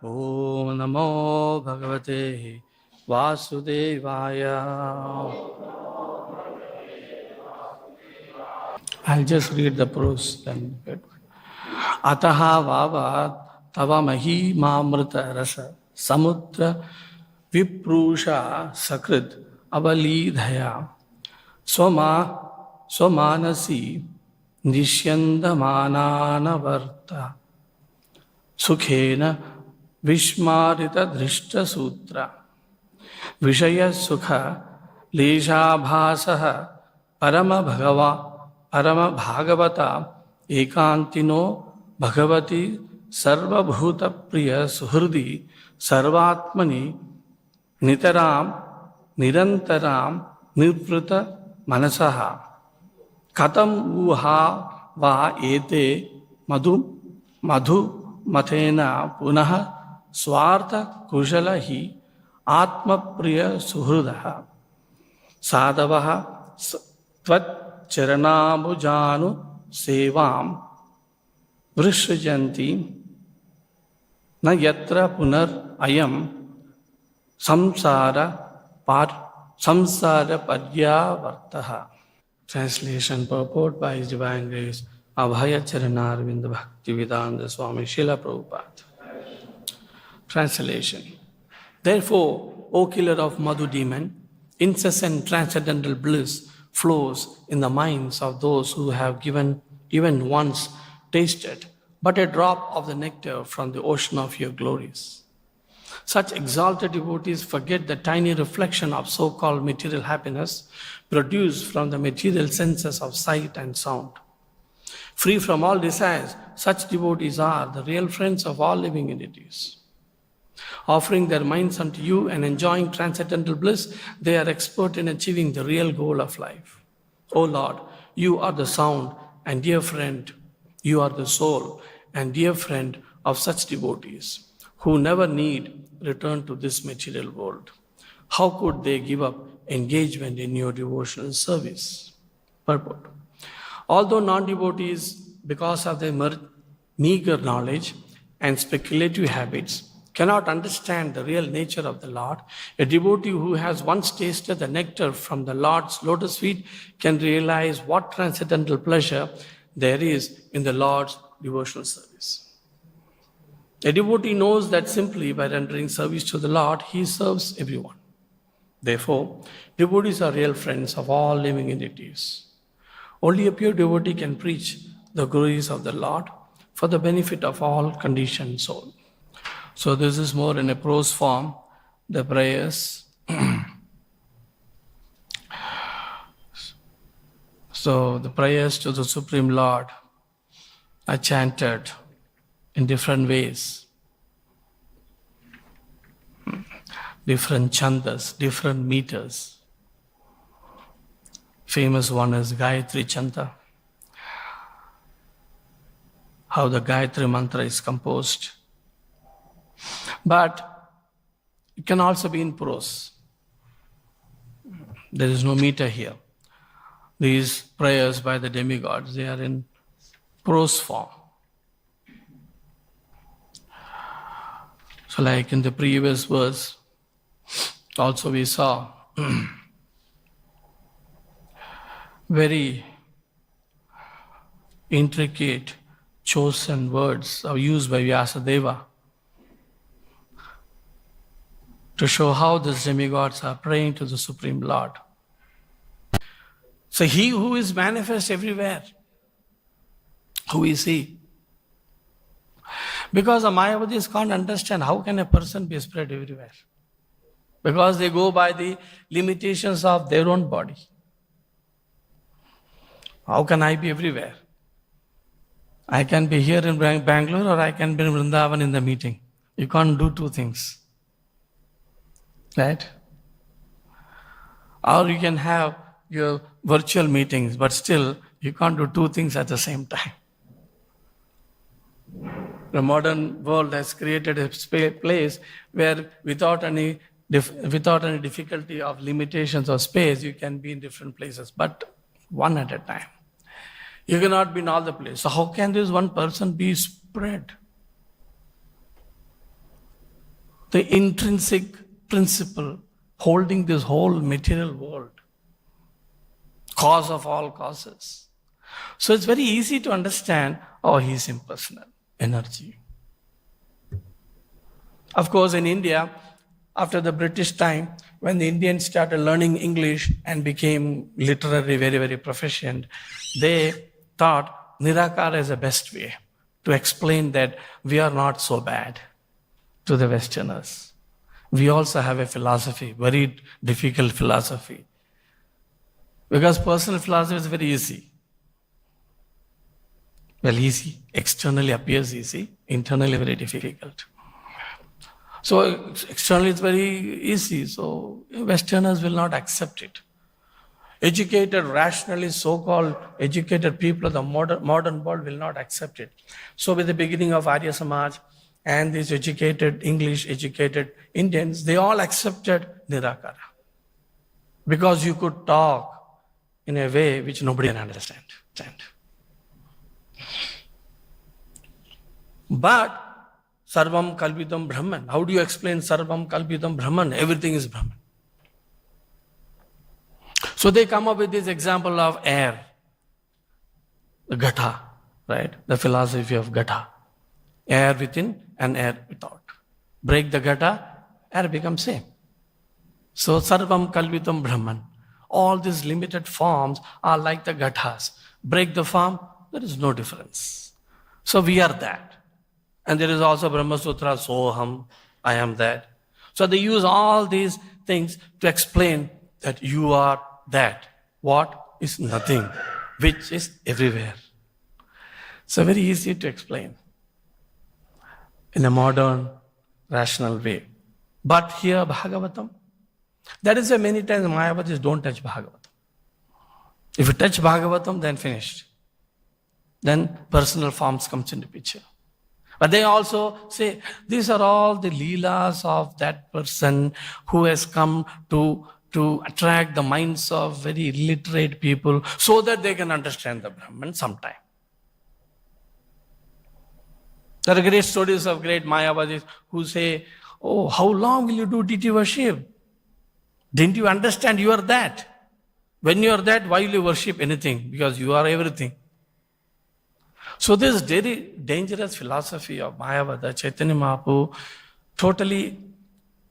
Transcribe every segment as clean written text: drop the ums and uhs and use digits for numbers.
Om Namo Bhagavate Vasudevaya. I'll just read the prose then. Ataha Vavat Tava Mahi Mamrita Rasa Samudra Viprusha Sakrit Avalidhaya Swamanasi Nishyandamanavarta Sukhena Vishmarita Drishta Sutra Vishaya Sukha Leshabhasaha Parama Bhagavata Ekantino Bhagavati Sarvabhuta Priya Suhrdi Sarvatmani Nitaram Nirantaram Nirvrita Manasaha Katam Uha Va Ete Madhu Matena Punaha Swartha Kushalahi Atma Priya Suhrudaha Sadavaha Tvat Charanabujanu Sevam Vrishjanti Na Yatra Punar Ayam Samsara Paryavartaha. Translation purport by His Divine Grace Abhaya Charanarvinda Bhaktivedanta Swami Srila Prabhupada. Translation. Therefore, O killer of Madhu demon, incessant transcendental bliss flows in the minds of those who have even once tasted but a drop of the nectar from the ocean of your glories. Such exalted devotees forget the tiny reflection of so-called material happiness produced from the material senses of sight and sound. Free from all desires, such devotees are the real friends of all living entities. Offering their minds unto you and enjoying transcendental bliss, they are expert in achieving the real goal of life. O Lord, you are the sound and dear friend, you are the soul and dear friend of such devotees who never need return to this material world. How could they give up engagement in your devotional service? Purport. Although non-devotees, because of their meager knowledge and speculative habits, cannot understand the real nature of the Lord, a devotee who has once tasted the nectar from the Lord's lotus feet can realize what transcendental pleasure there is in the Lord's devotional service. A devotee knows that simply by rendering service to the Lord, he serves everyone. Therefore, devotees are real friends of all living entities. Only a pure devotee can preach the glories of the Lord for the benefit of all conditioned souls. So this is more in a prose form, the prayers. So the prayers to the Supreme Lord are chanted in different ways. Different chandas, different meters. Famous one is Gayatri Chanta. How the Gayatri mantra is composed. But it can also be in prose. There is no meter here. These prayers by the demigods, they are in prose form. So like in the previous verse, also we saw very intricate chosen words are used by Vyasadeva to show how these demigods are praying to the Supreme Lord. So he who is manifest everywhere, who is he? Because the Mayavadis can't understand how can a person be spread everywhere. Because they go by the limitations of their own body. How can I be everywhere? I can be here in Bangalore or I can be in Vrindavan in the meeting. You can't do two things. Right? Or you can have your virtual meetings, but still you can't do two things at the same time. The modern world has created a place where without any difficulty of limitations of space, you can be in different places, but one at a time. You cannot be in all the places. So how can this one person be spread? the intrinsic principle holding this whole material world, cause of all causes. So it's very easy to understand, oh, he's impersonal, energy. Of course, in India, after the British time, when the Indians started learning English and became literary very, very proficient, they thought Nirakara is the best way to explain that we are not so bad to the Westerners. We also have a philosophy, very difficult philosophy. Because personal philosophy is very easy. Well, easy. Externally appears easy, internally very difficult. So externally it's very easy, so Westerners will not accept it. Educated, rationally so-called educated people of the modern world will not accept it. So with the beginning of Arya Samaj and these educated, English-educated Indians, they all accepted Nirakara. Because you could talk in a way which nobody can understand. But Sarvam Kalvidam Brahman. How do you explain Sarvam Kalvidam Brahman? Everything is Brahman. So they come up with this example of air, the Gatha, right? The philosophy of Gatha. Air within and air without. Break the Gatha, air becomes same. So Sarvam Kalvidam Brahman. All these limited forms are like the Gathas. Break the form, there is no difference. So we are that. And there is also Brahma Sutra, Soham, I am that. So they use all these things to explain that you are that. What is nothing, which is everywhere. So very easy to explain in a modern, rational way. But here Bhagavatam, that is why many times Mayavadis don't touch Bhagavatam. If you touch Bhagavatam, then finished. Then personal forms comes into picture. But they also say, these are all the leelas of that person who has come to attract the minds of very illiterate people so that they can understand the Brahman sometime. There are great stories of great Mayavadis who say, oh, how long will you do deity worship? Didn't you understand you are that? When you are that, why will you worship anything? Because you are everything. So this very dangerous philosophy of Mayavada, Chaitanya Mahaprabhu totally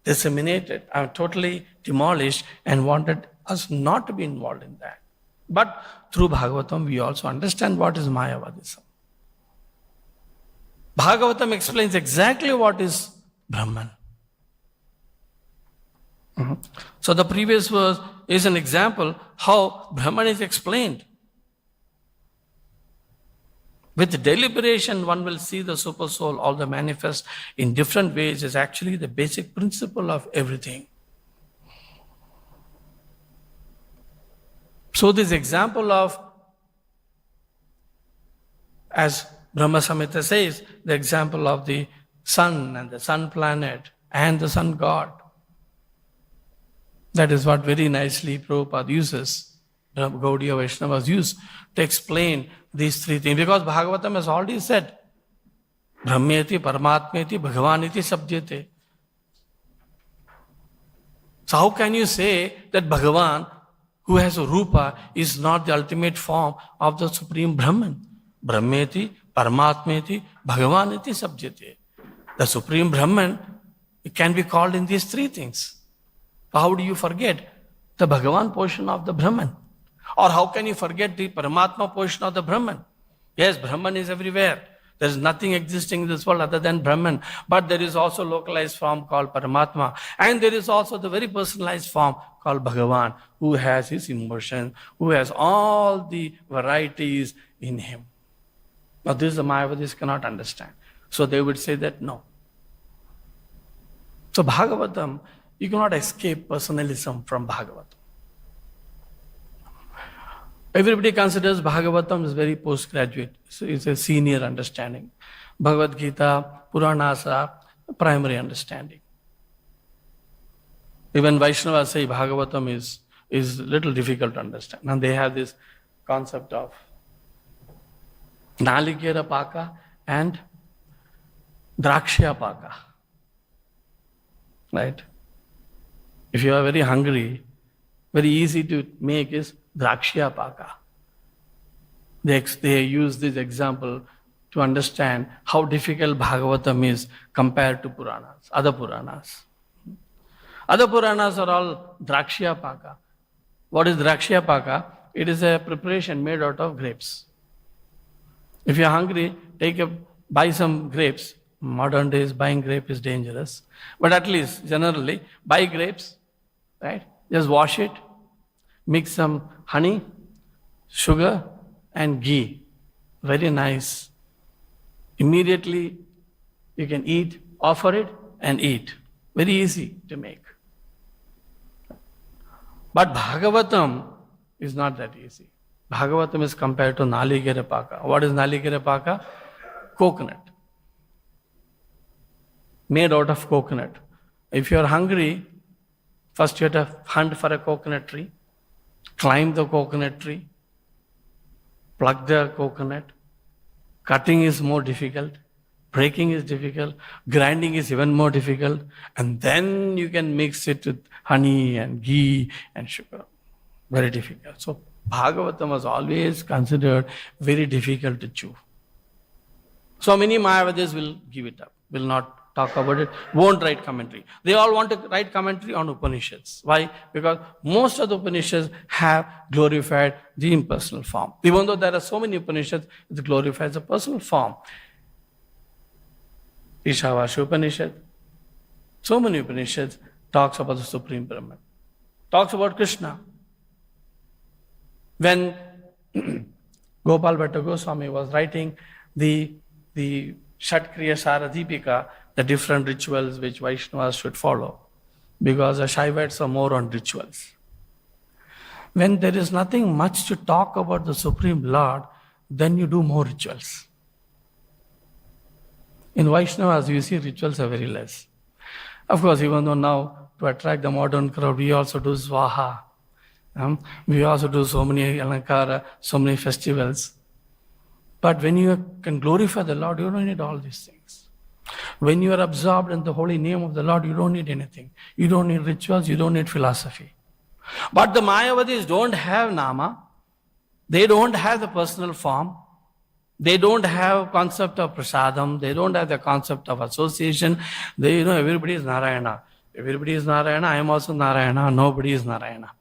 disseminated, totally demolished and wanted us not to be involved in that. But through Bhagavatam, we also understand what is Mayavadism. Bhagavatam explains exactly what is Brahman. So the previous verse is an example how Brahman is explained. With deliberation, one will see the super soul, although manifest in different ways, is actually the basic principle of everything. So this example of, as Brahma Samhita says, the example of the sun and the sun planet and the sun god. That is what very nicely Prabhupada uses, Gaudiya Vaishnavas use to explain these three things. Because Bhagavatam has already said, Brahmeti, Paramatmeti, Bhagavaniti Sabdyate. So how can you say that Bhagavan, who has a Rupa, is not the ultimate form of the Supreme Brahman? Brahmeti, Paramatmeti, Bhagavaniti Sabdyate. The Supreme Brahman, it can be called in these three things. How do you forget the Bhagavan portion of the Brahman? Or how can you forget the Paramatma portion of the Brahman? Yes, Brahman is everywhere. There is nothing existing in this world other than Brahman. But there is also localized form called Paramatma. And there is also the very personalized form called Bhagavan, who has his emotion, who has all the varieties in him. Now this the Mayavadis cannot understand. So they would say that no. So Bhagavatam, you cannot escape personalism from Bhagavatam. Everybody considers Bhagavatam is very postgraduate. So it's a senior understanding. Bhagavad Gita, Puranas are primary understanding. Even Vaishnavas say Bhagavatam is little difficult to understand. And they have this concept of Nalikera Paka and Drakshya Paka. right? If you are very hungry, very easy to make is drakshya paka. They use this example to understand how difficult Bhagavatam is compared to Puranas, other Puranas. Other Puranas are all drakshya paka. What is drakshya paka? It is a preparation made out of grapes. If you are hungry, buy some grapes. Modern days, buying grape is dangerous. But at least, generally, buy grapes, right? Just wash it, mix some honey, sugar, and ghee. Very nice. Immediately, you can eat, offer it, and eat. Very easy to make. But Bhagavatam is not that easy. Bhagavatam is compared to Naligara Paka. What is Naligara Paka? Coconut. Made out of coconut. If you are hungry, first you have to hunt for a coconut tree, climb the coconut tree, pluck the coconut. Cutting is more difficult, breaking is difficult, grinding is even more difficult, and then you can mix it with honey and ghee and sugar. Very difficult. So Bhagavatam was always considered very difficult to chew. So many Mayavadis will give it up, will not talk about it, won't write commentary. They all want to write commentary on Upanishads. Why? Because most of the Upanishads have glorified the impersonal form. Even though there are so many Upanishads, it glorifies the personal form. Ishavasya Upanishad, so many Upanishads talks about the Supreme Brahman, talks about Krishna. When Gopal Bhatta Goswami was writing the Shatkriya Saradipika, the different rituals which Vaishnavas should follow, because the Shaivites are more on rituals. When there is nothing much to talk about the Supreme Lord, then you do more rituals. In Vaishnavas, you see rituals are very less. Of course, even though now, to attract the modern crowd, we also do Swaha. We also do so many Alankara, so many festivals. But when you can glorify the Lord, you don't need all these things. When you are absorbed in the holy name of the Lord, you don't need anything. You don't need rituals, you don't need philosophy. But the Mayavadis don't have nama. They don't have the personal form. They don't have concept of prasadam. They don't have the concept of association. They everybody is Narayana. Everybody is Narayana. I am also Narayana. Nobody is Narayana.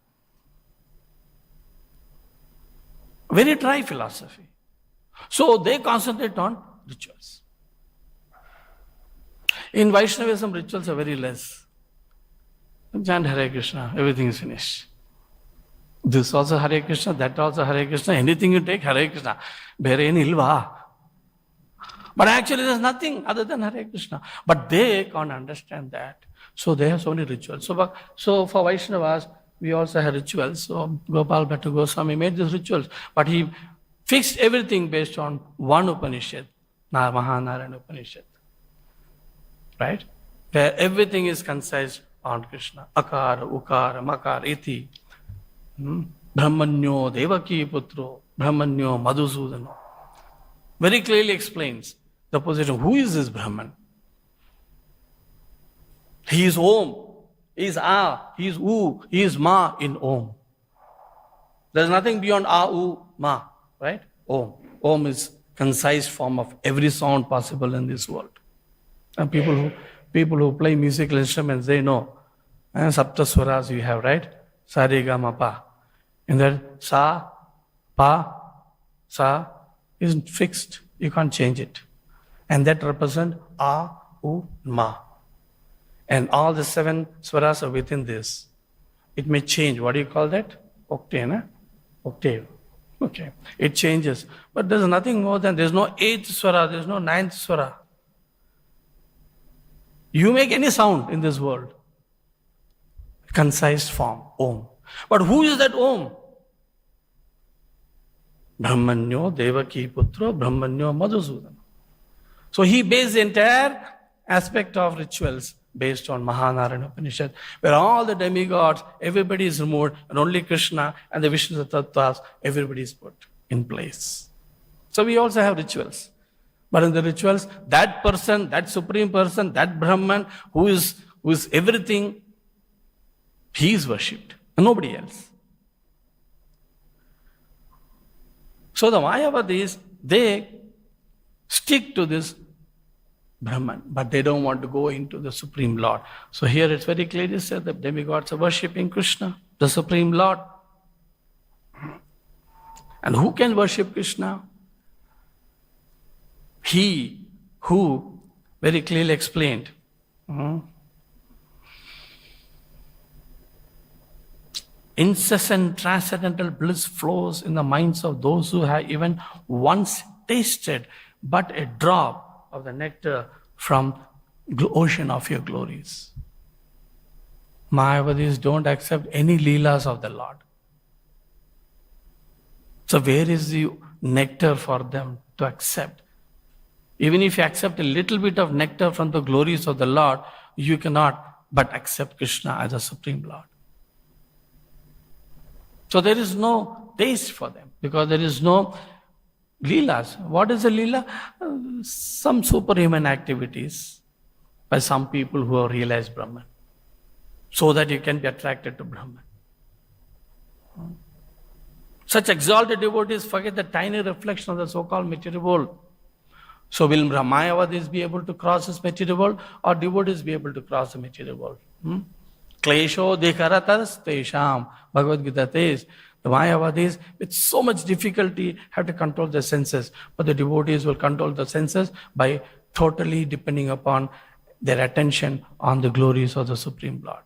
Very dry philosophy. So they concentrate on rituals. In Vaishnavism, rituals are very less. Chant Hare Krishna, everything is finished. This also Hare Krishna, that also Hare Krishna, anything you take, Hare Krishna. Bere ilva. But actually there's nothing other than Hare Krishna. But they can't understand that. So they have so many rituals. So for Vaishnavas, we also have rituals. So Gopal Bhatta Goswami made these rituals. But he fixed everything based on one Upanishad, Mahanarayana Upanishad. Right? Where everything is concise on Krishna. Akara, Ukara, Makara, Iti. Brahmanyo Devaki Putro, Brahmanyo Madhusudano. Very clearly explains the position. Who is this Brahman? He is Om. He is A. He is U. He is Ma in Om. There is nothing beyond A, U, Ma. Right? Om. Om is concise form of every sound possible in this world. And people who play musical instruments, they know. And Sapta Swaras you have, right? Sa, Re, Ga, Ma, Pa. And that Sa, Pa, Sa is fixed. You can't change it. And that represents A, U, Ma. And all the 7 swaras are within this. It may change. What do you call that? Octave, na? Octave. Okay. It changes. But there's nothing more than, there's no 8th swara, there's no 9th swara. You make any sound in this world. Concise form, Om. But who is that Om? Brahmanyo Devaki Putro, Brahmanyo Madhusudana. So he based the entire aspect of rituals based on Mahanarayana Upanishad, where all the demigods, everybody is removed, and only Krishna and the Vishnu Tattvas, everybody is put in place. So we also have rituals. But in the rituals, that person, that supreme person, that Brahman who is who is everything, he is worshipped, and nobody else. So the Mayavadis, they stick to this Brahman, but they don't want to go into the Supreme Lord. So here it's very clearly said that demigods are worshipping Krishna, the Supreme Lord. And who can worship Krishna? He who very clearly explained. Incessant transcendental bliss flows in the minds of those who have even once tasted but a drop of the nectar from the ocean of your glories. Mayavadis don't accept any leelas of the Lord. So where is the nectar for them to accept? Even if you accept a little bit of nectar from the glories of the Lord, you cannot but accept Krishna as a Supreme Lord. So there is no taste for them because there is no leelas. What is a leela? Some superhuman activities by some people who have realized Brahman, so that you can be attracted to Brahman. Such exalted devotees forget the tiny reflection of the so-called material world. So will Mayavadis be able to cross this material world, or devotees be able to cross the material world? Klesho dekharatas tesham. Bhagavad Gita says, the Mayavadis with so much difficulty have to control their senses, but the devotees will control the senses by totally depending upon their attention on the glories of the Supreme Lord.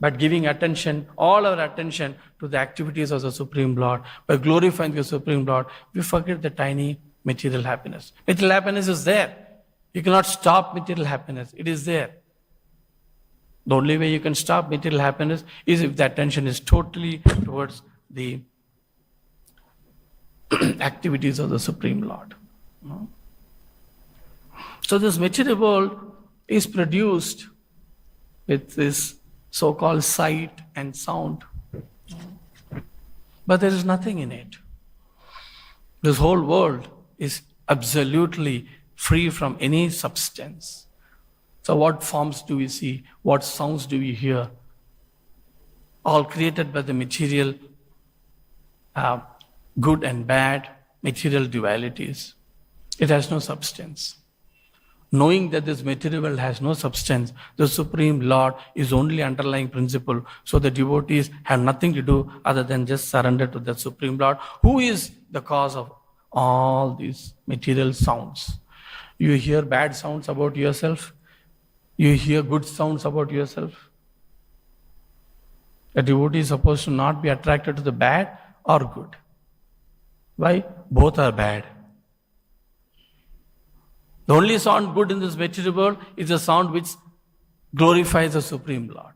But giving attention, all our attention to the activities of the Supreme Lord, by glorifying the Supreme Lord, we forget the tiny material happiness. Material happiness is there. You cannot stop material happiness. It is there. The only way you can stop material happiness is if the attention is totally towards the activities of the Supreme Lord. So this material world is produced with this so-called sight and sound. But there is nothing in it. This whole world is absolutely free from any substance. So what forms do we see? What sounds do we hear? All created by the material, good and bad, material dualities. It has no substance. Knowing that this material world has no substance, the Supreme Lord is only underlying principle. So the devotees have nothing to do other than just surrender to the Supreme Lord, who is the cause of all these material sounds. You hear bad sounds about yourself. You hear good sounds about yourself. A devotee is supposed to not be attracted to the bad or good. Why? Both are bad. The only sound good in this material world is a sound which glorifies the Supreme Lord.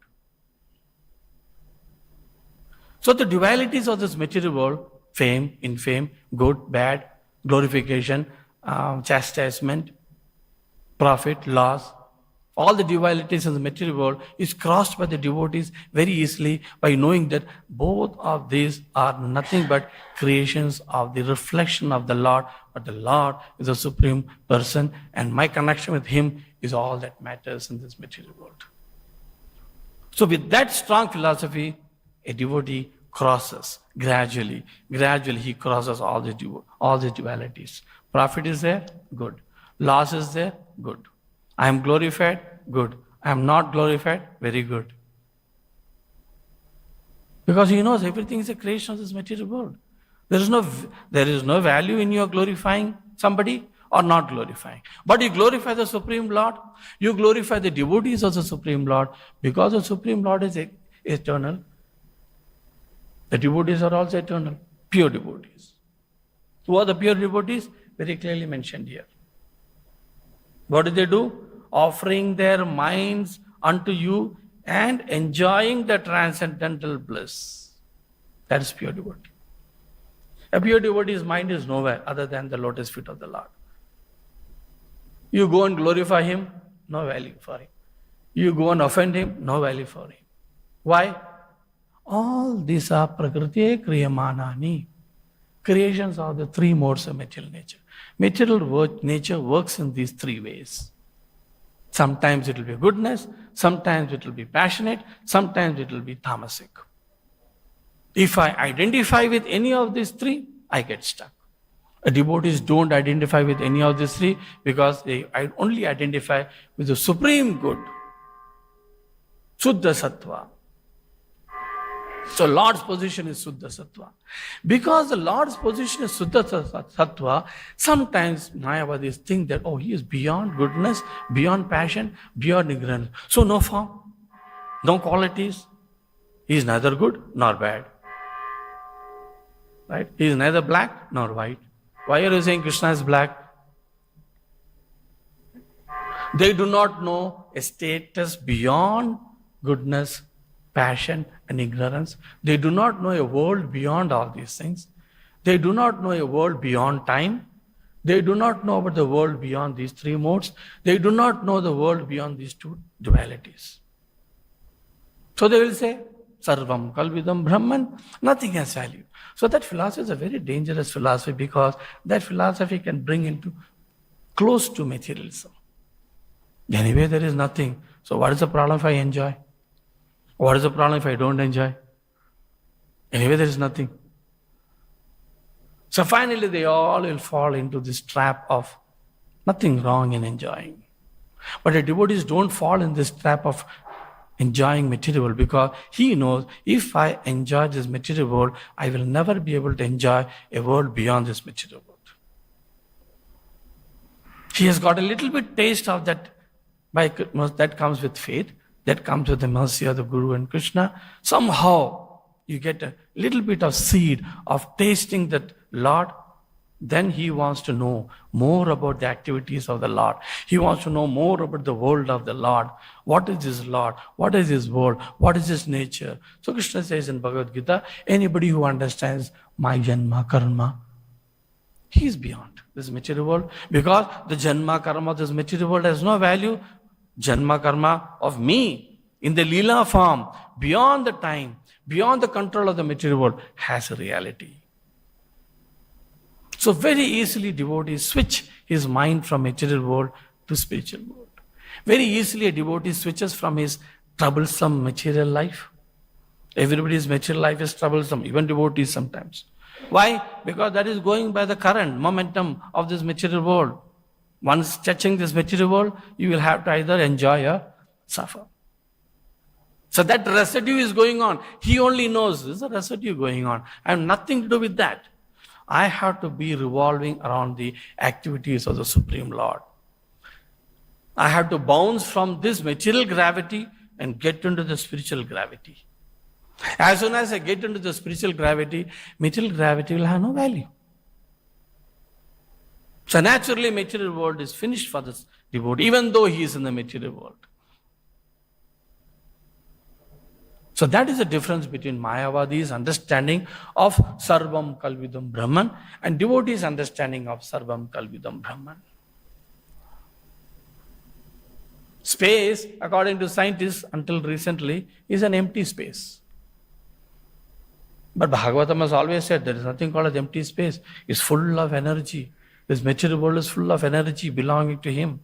So the dualities of this material world, fame, infame, good, bad, glorification, chastisement, profit, loss, all the dualities in the material world is crossed by the devotees very easily by knowing that both of these are nothing but creations of the reflection of the Lord, but the Lord is the Supreme Person, and my connection with Him is all that matters in this material world. So with that strong philosophy, a devotee crosses gradually he crosses all the dualities. Profit is there? Good. Loss is there? Good. I am glorified? Good. I am not glorified? Very good. Because he knows everything is a creation of this material world. There is no value in your glorifying somebody or not glorifying. But you glorify the Supreme Lord, you glorify the devotees of the Supreme Lord, because the Supreme Lord is eternal. The devotees are also eternal, pure devotees. Who are the pure devotees? Very clearly mentioned here. What do? Offering their minds unto you and enjoying the transcendental bliss. That is pure devotee. A pure devotee's mind is nowhere other than the lotus feet of the Lord. You go and glorify Him, no value for Him. You go and offend Him, no value for Him. Why? All these are prakriti kriyamanani. Creations of the three modes of material nature. Material nature works in these three ways. Sometimes it will be goodness, sometimes it will be passionate, sometimes it will be tamasic. If I identify with any of these three, I get stuck. Devotees don't identify with any of these three because they only identify with the supreme good, Shuddha Sattva. So Lord's position is Shuddha Sattva. Because the Lord's position is Shuddha Sattva, sometimes Mayavadis think that, he is beyond goodness, beyond passion, beyond ignorance. So no form, no qualities. He is neither good nor bad. Right? He is neither black nor white. Why are you saying Krishna is black? They do not know a status beyond goodness, passion and ignorance. They do not know a world beyond all these things. They do not know a world beyond time. They do not know about the world beyond these three modes. They do not know the world beyond these two dualities. So they will say, Sarvam Kalvidam Brahman, nothing has value. So that philosophy is a very dangerous philosophy because that philosophy can bring into close to materialism. Anyway, there is nothing. So what is the problem if I enjoy? What is the problem if I don't enjoy? Anyway, there is nothing. So finally, they all will fall into this trap of nothing wrong in enjoying. But the devotees don't fall in this trap of enjoying material world because he knows if I enjoy this material world, I will never be able to enjoy a world beyond this material world. He has got a little bit taste of that, that comes with faith, that comes with the mercy of the Guru and Krishna. Somehow you get a little bit of seed of tasting that Lord. Then he wants to know more about the activities of the Lord. He wants to know more about the world of the Lord. What is his Lord? What is his world? What is his nature? So Krishna says in Bhagavad Gita, anybody who understands my janma karma, he is beyond this material world. Because the janma karma of this material world has no value. Janma karma of me in the lila form, beyond the time, beyond the control of the material world, has a reality. So very easily devotees switch his mind from material world to spiritual world. Very easily a devotee switches from his troublesome material life. Everybody's material life is troublesome, even devotees sometimes. Why? Because that is going by the current momentum of this material world. Once touching this material world, you will have to either enjoy or suffer. So that residue is going on. He only knows there's a residue going on. I have nothing to do with that. I have to be revolving around the activities of the Supreme Lord. I have to bounce from this material gravity and get into the spiritual gravity. As soon as I get into the spiritual gravity, material gravity will have no value. So naturally, material world is finished for this devotee, even though he is in the material world. So that is the difference between Mayavadi's understanding of Sarvam Kalvidam Brahman and devotees' understanding of Sarvam Kalvidam Brahman. Space, according to scientists until recently, is an empty space. But Bhagavatam has always said there is nothing called as empty space. It's full of energy. This material world is full of energy belonging to him.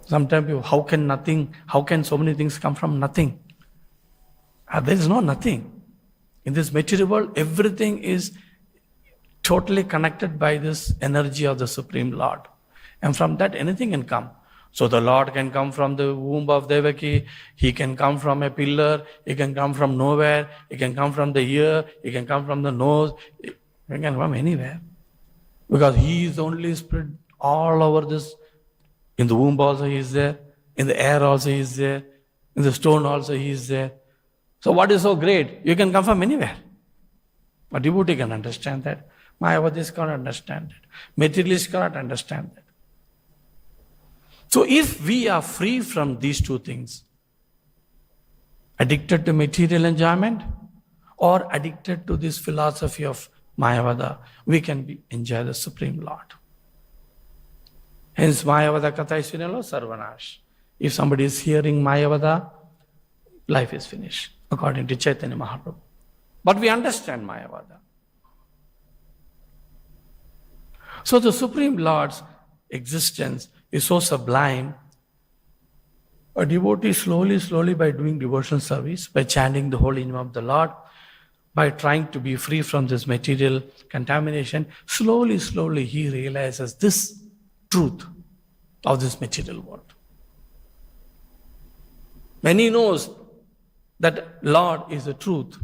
Sometimes how can so many things come from nothing? There is no nothing. In this material world, everything is totally connected by this energy of the Supreme Lord. And from that, anything can come. So the Lord can come from the womb of Devaki, he can come from a pillar, he can come from nowhere, he can come from the ear, he can come from the nose, he can come from anywhere. Because he is the only spirit all over this. In the womb also he is there, in the air also he is there, in the stone also he is there. So what is so great? You can come from anywhere. A devotee can understand that. Mayavadis cannot understand that. Materialists cannot understand that. So if we are free from these two things, addicted to material enjoyment or addicted to this philosophy of Mayavada, we can enjoy the Supreme Lord. Hence Mayavada Katha is Sarvanash. If somebody is hearing Mayavada, life is finished, according to Chaitanya Mahaprabhu. But we understand Mayavada. So the Supreme Lord's existence is so sublime. A devotee slowly by doing devotional service, by chanting the holy name of the Lord, by trying to be free from this material contamination, slowly he realizes this truth of this material world. When he knows that Lord is the truth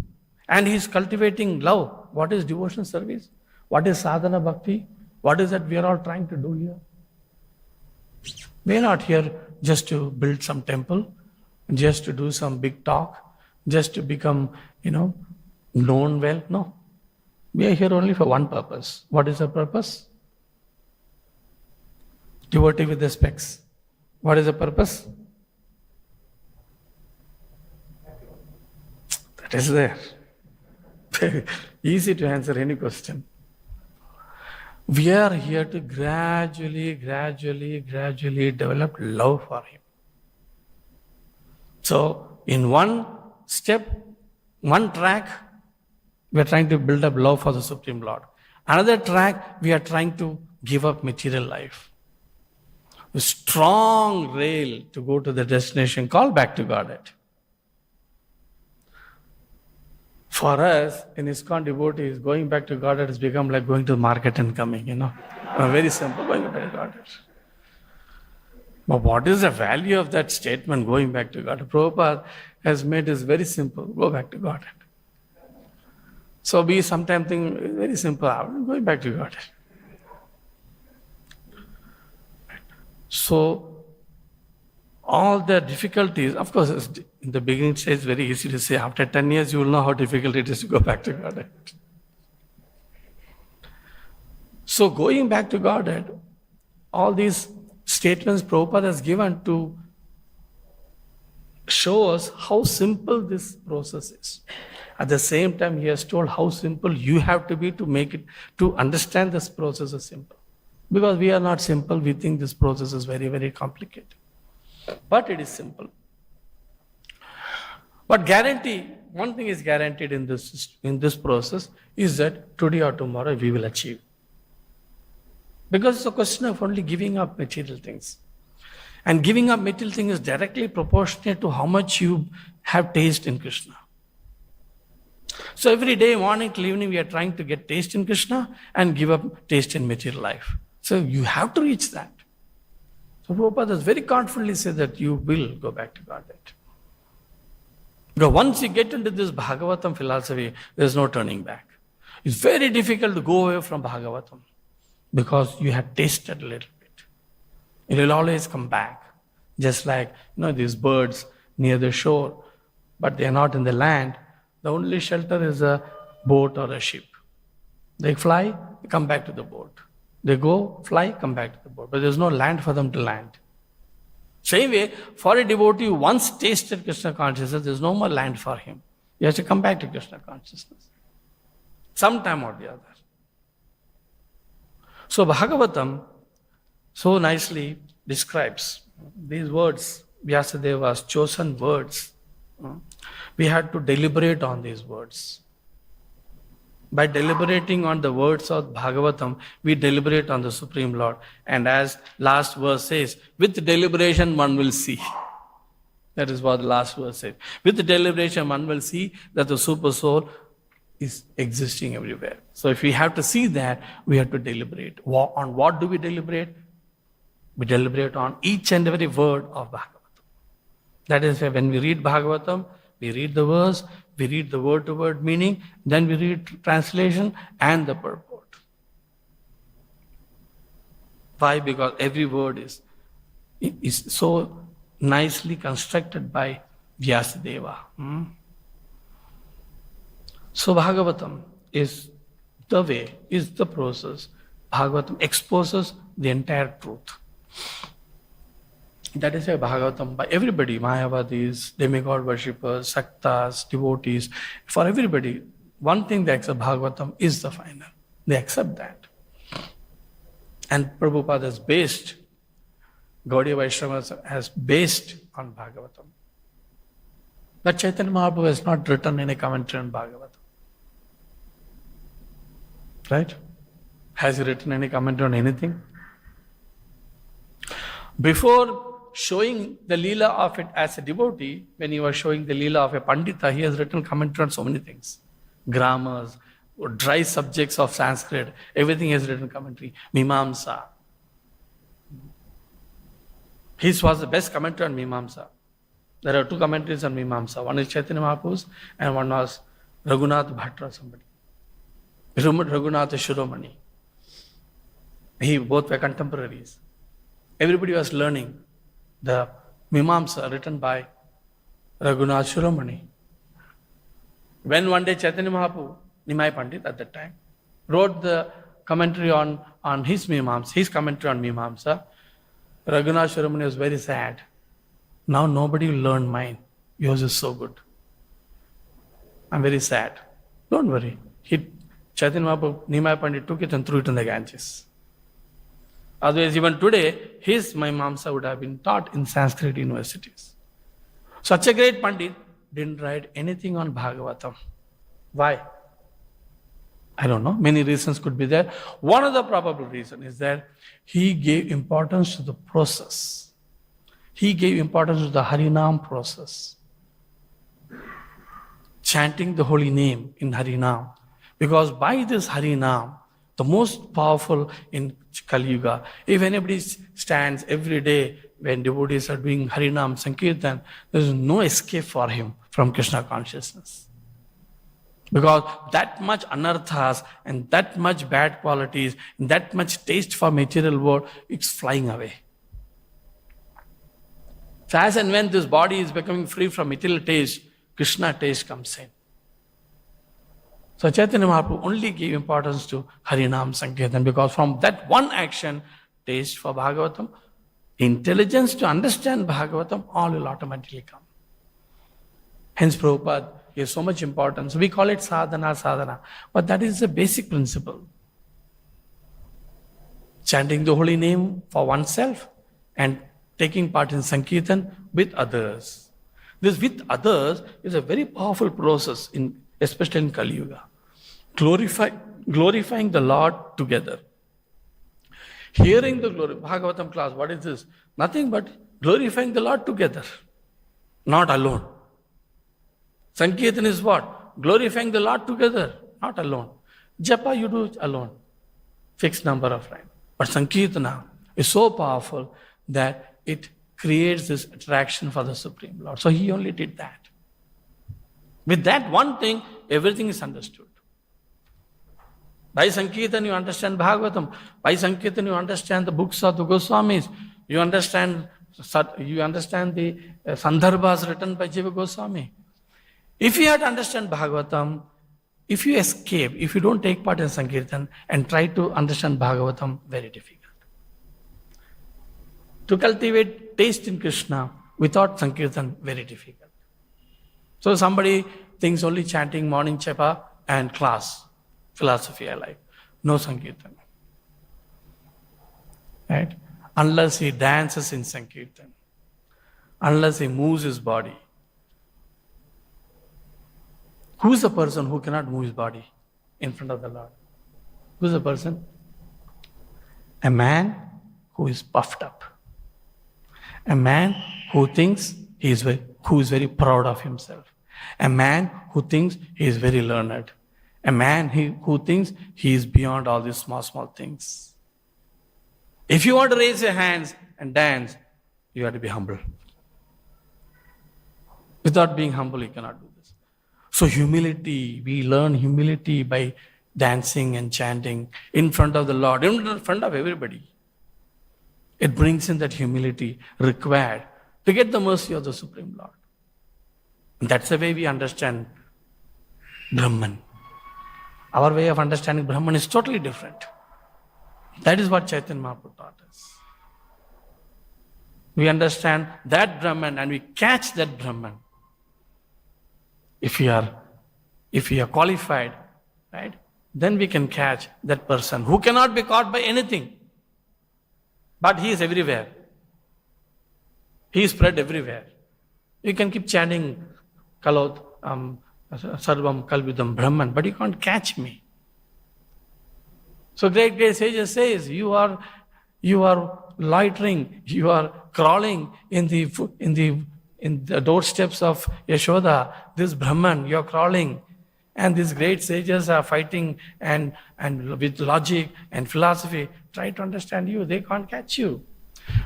and he is cultivating love, what is devotional service? What is sadhana bhakti? What is that we are all trying to do here? We are not here just to build some temple, just to do some big talk, just to become, known well. No. We are here only for one purpose. What is the purpose? Devotee with the specs. What is the purpose? That is there. Easy to answer any question. We are here to gradually develop love for Him. So, in one step, one track, we are trying to build up love for the Supreme Lord. Another track, we are trying to give up material life. A strong rail to go to the destination, call back to Godhead. For us, in ISKCON devotees, going back to Godhead has become like going to the market and coming, Very simple, going back to Godhead. But what is the value of that statement, going back to Godhead? Prabhupada has made this very simple, go back to Godhead. So we sometimes think, very simple, I'm going back to Godhead. So, all the difficulties, of course, in the beginning stage, it's very easy to say. After 10 years, you will know how difficult it is to go back to Godhead. So, going back to Godhead, all these statements Prabhupada has given to show us how simple this process is. At the same time, he has told how simple you have to be to make it, to understand this process is simple. Because we are not simple, we think this process is very, very complicated. But it is simple. But one thing is guaranteed in this process is that today or tomorrow we will achieve. Because it's a question of only giving up material things. And giving up material things is directly proportionate to how much you have taste in Krishna. So every day, morning till evening, we are trying to get taste in Krishna and give up taste in material life. So you have to reach that. So Prabhupada has very confidently said that you will go back to Godhead. Because once you get into this Bhagavatam philosophy, there is no turning back. It's very difficult to go away from Bhagavatam because you have tasted a little bit. It will always come back. Just like, these birds near the shore, but they are not in the land. The only shelter is a boat or a ship. They fly, they come back to the boat. They go, fly, come back to the boat. But there's no land for them to land. Same way, for a devotee who once tasted Krishna consciousness, there's no more land for him. He has to come back to Krishna consciousness. Sometime or the other. So Bhagavatam so nicely describes these words, Vyasadeva's chosen words. We had to deliberate on these words. By deliberating on the words of Bhagavatam, we deliberate on the Supreme Lord. And as last verse says, with deliberation one will see. That is what the last verse says. With deliberation one will see that the Super Soul is existing everywhere. So if we have to see that, we have to deliberate. On what do we deliberate? We deliberate on each and every word of Bhagavatam. That is why when we read Bhagavatam, we read the verse, we read the word-to-word meaning, then we read translation and the purport. Why? Because every word is so nicely constructed by Vyasadeva. So Bhagavatam is the way, is the process. Bhagavatam exposes the entire truth. That is why Bhagavatam, by everybody, Mayavadis, demigod worshippers, Saktas, devotees, for everybody, one thing they accept, Bhagavatam is the final. They accept that. And Prabhupada has based, Gaudiya Vaishnavas has based on Bhagavatam. But Chaitanya Mahaprabhu has not written any commentary on Bhagavatam. Right? Has he written any commentary on anything? Before showing the Leela of it as a devotee, when he was showing the Leela of a Pandita, he has written commentary on so many things. Grammars, dry subjects of Sanskrit, everything he has written commentary. Mimamsa. His was the best commentary on Mimamsa. There are two commentaries on Mimamsa. One is Chaitanya Mahaprabhu's and one was Raghunath Bhatta or somebody. Raghunath Shiromani. Both were contemporaries. Everybody was learning the Mimamsa written by Raghunath Shiromani. When one day Chaitanya Mahaprabhu, Nimai Pandit at that time, wrote the commentary on his Mimamsa, his commentary on Mimamsa, Raghunath Shiromani was very sad. Now nobody will learn mine. Yours is so good. I'm very sad. Don't worry. Chaitanya Mahaprabhu, Nimai Pandit took it and threw it in the Ganges. Otherwise, even today, his Mimamsa would have been taught in Sanskrit universities. Such a great Pandit didn't write anything on Bhagavatam. Why? I don't know. Many reasons could be there. One of the probable reasons is that he gave importance to the process. He gave importance to the Harinam process. Chanting the holy name in Harinam. Because by this Harinam, the most powerful in Kali Yuga, if anybody stands every day when devotees are doing Harinam Sankirtan, there is no escape for him from Krishna consciousness. Because that much anarthas and that much bad qualities, and that much taste for material world, it's flying away. So as and when this body is becoming free from material taste, Krishna taste comes in. So Chaitanya Mahaprabhu only gave importance to Harinam Sankirtan because from that one action, taste for Bhagavatam, intelligence to understand Bhagavatam, all will automatically come. Hence Prabhupada gives so much importance. We call it sadhana, but that is the basic principle. Chanting the holy name for oneself and taking part in Sankirtan with others. This with others is a very powerful process, especially in Kali Yuga. Glorifying the Lord together. Hearing the glory, Bhagavatam class, what is this? Nothing but glorifying the Lord together, not alone. Sankirtan is what? Glorifying the Lord together, not alone. Japa you do alone, fixed number of times. But Sankirtana is so powerful that it creates this attraction for the Supreme Lord. So he only did that. With that one thing, everything is understood. By Sankirtan, you understand Bhagavatam. By Sankirtan, you understand the books of the Goswamis. You understand the Sandarbhas written by Jiva Goswami. If you have to understand Bhagavatam, if you escape, if you don't take part in Sankirtan and try to understand Bhagavatam, very difficult. To cultivate taste in Krishna without Sankirtan, very difficult. So somebody thinks only chanting, morning japa and class, philosophy I like. No Sankirtan. Right? Unless he dances in Sankirtan, unless he moves his body. Who is the person who cannot move his body in front of the Lord? Who is the person? A man who is puffed up. A man who thinks who is very proud of himself. A man who thinks he is very learned. A man who thinks he is beyond all these small things. If you want to raise your hands and dance, you have to be humble. Without being humble, you cannot do this. So humility, we learn humility by dancing and chanting in front of the Lord, in front of everybody. It brings in that humility required to get the mercy of the Supreme Lord. And that's the way we understand Brahman. Our way of understanding Brahman is totally different. That is what Chaitanya Mahaprabhu taught us. We understand that Brahman and we catch that Brahman. If we are qualified, right, then we can catch that person who cannot be caught by anything. But he is everywhere. He is spread everywhere. You can keep chanting Kalot, Sarvam Kalvidam Brahman, but you can't catch me. So great sages says, you are loitering, you are crawling in the doorsteps of Yashoda, this Brahman, you are crawling. And these great sages are fighting and with logic and philosophy, try to understand you. They can't catch you.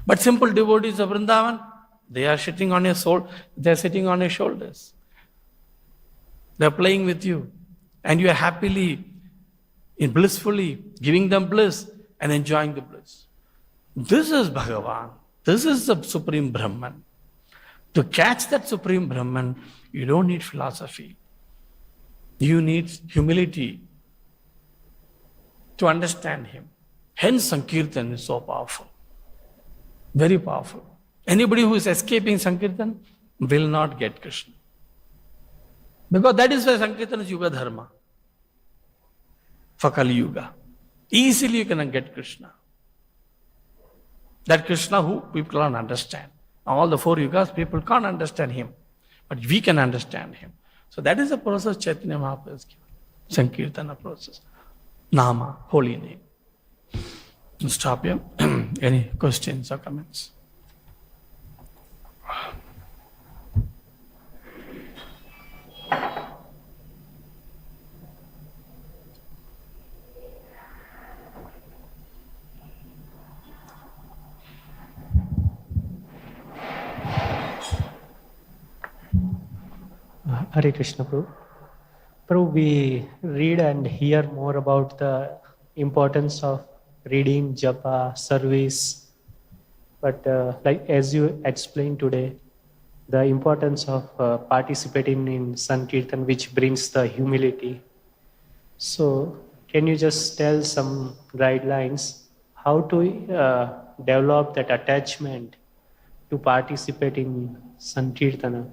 But simple devotees of Vrindavan, they are sitting on your soul, they are sitting on your shoulders. They are playing with you. And you are happily, blissfully giving them bliss and enjoying the bliss. This is Bhagavan. This is the Supreme Brahman. To catch that Supreme Brahman, you don't need philosophy. You need humility to understand him. Hence, Sankirtan is so powerful. Very powerful. Anybody who is escaping Sankirtan will not get Krishna. Because that is why Sankirtan is Yuga Dharma. For Kali Yuga. Easily you can get Krishna. That Krishna who people can't understand. All the 4 yugas, people can't understand him. But we can understand him. So that is the process Chaitanya Mahaprabhu has given. Sankirtana process. Nama, holy name. We'll stop here. Any questions or comments? Hare Krishna, Prabhu. Prabhu, we read and hear more about the importance of reading, japa, service. But like as you explained today, the importance of participating in Sankirtan, which brings the humility. So can you just tell some guidelines how to develop that attachment to participate in Sankirtana?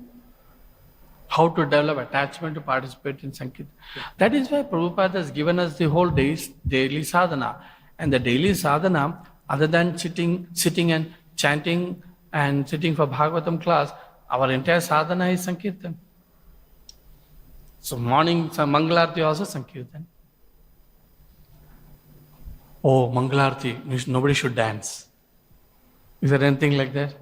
How to develop attachment to participate in Sankirtan. That is why Prabhupada has given us the whole day's daily sadhana. And the daily sadhana, other than sitting and chanting and sitting for Bhagavatam class, our entire sadhana is Sankirtan. So morning, Mangalarti also Sankirtan. Oh, Mangalarti, nobody should dance. Is there anything like that?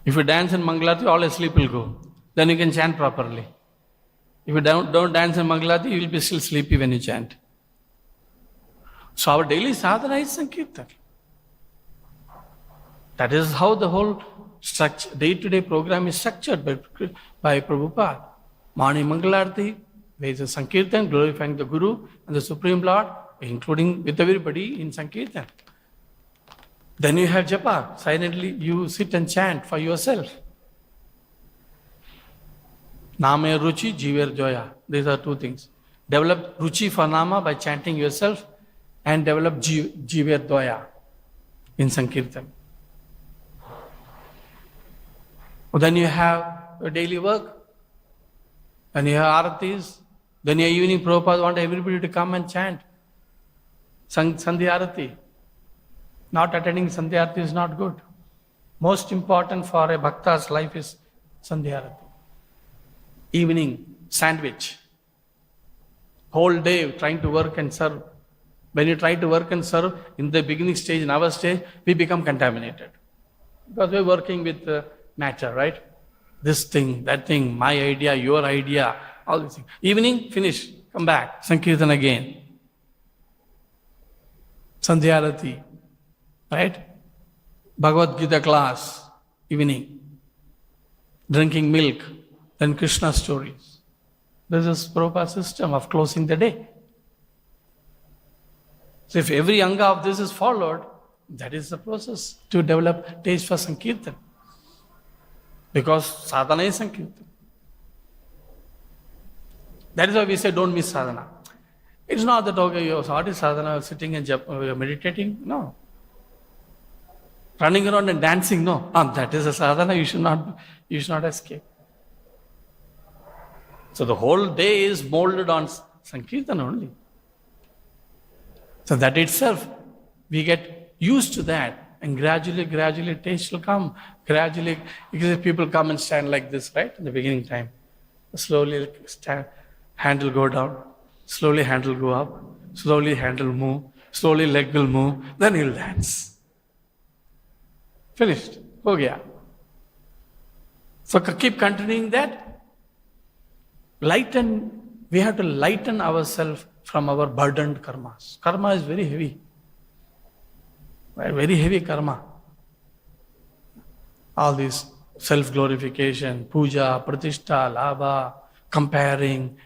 If you dance in Mangalarti, all asleep will go. Then you can chant properly. If you don't dance in Mangalarti, you will be still sleepy when you chant. So our daily sadhana is Sankirtan. That is how the whole day-to-day program is structured by Prabhupada. Morning Mangalarti, there is a Sankirtan glorifying the Guru and the Supreme Lord, including with everybody in Sankirtan. Then you have japa. Silently you sit and chant for yourself. Nama ruchi, jiver joya. These are 2 things. Develop ruchi for nama by chanting yourself and develop jiver doya in Sankirtan. Then you have your daily work. Then you have aratis. Then your evening Prabhupada want everybody to come and chant. Sandhya arati. Not attending Sandhya arati is not good. Most important for a bhakta's life is Sandhya arati. Evening, sandwich. Whole day trying to work and serve. When you try to work and serve, in the beginning stage, in our stage, we become contaminated. Because we're working with matter, right? This thing, that thing, my idea, your idea, all these things. Evening, finish, come back, Sankirtan again. Sandhya arati, right? Bhagavad Gita class, evening. Drinking milk. Then Krishna stories. This is Prabhupada's system of closing the day. So if every anga of this is followed, that is the process to develop taste for Sankirtan. Because sadhana is Sankirtan. That is why we say don't miss sadhana. It's not that, okay, you're sadhana, sitting and you're meditating. No. Running around and dancing, no. That is a sadhana, you should not escape. So the whole day is molded on Sankirtan only. So that itself, we get used to that, and gradually taste will come. Gradually, because people come and stand like this, right, in the beginning time. Slowly hand will go down, slowly hand will go up, slowly hand will move, slowly leg will move, then he'll dance. Finished. Ho gaya. So keep continuing that. We have to lighten ourselves from our burdened karmas. Karma is very heavy. Very heavy karma. All this self-glorification, puja, pratishtha, labha, comparing,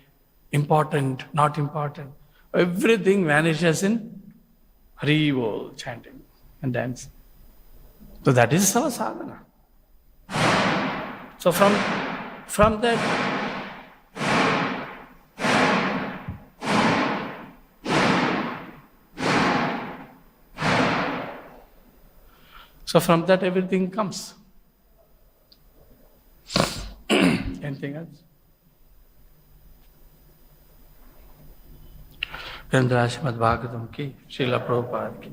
important, not important. Everything vanishes in Hari Bol chanting and dancing. So that is our sadhana. So from that, everything comes. Anything else? Vrindavan Bhagavatam ki, Srila Prabhupada ki.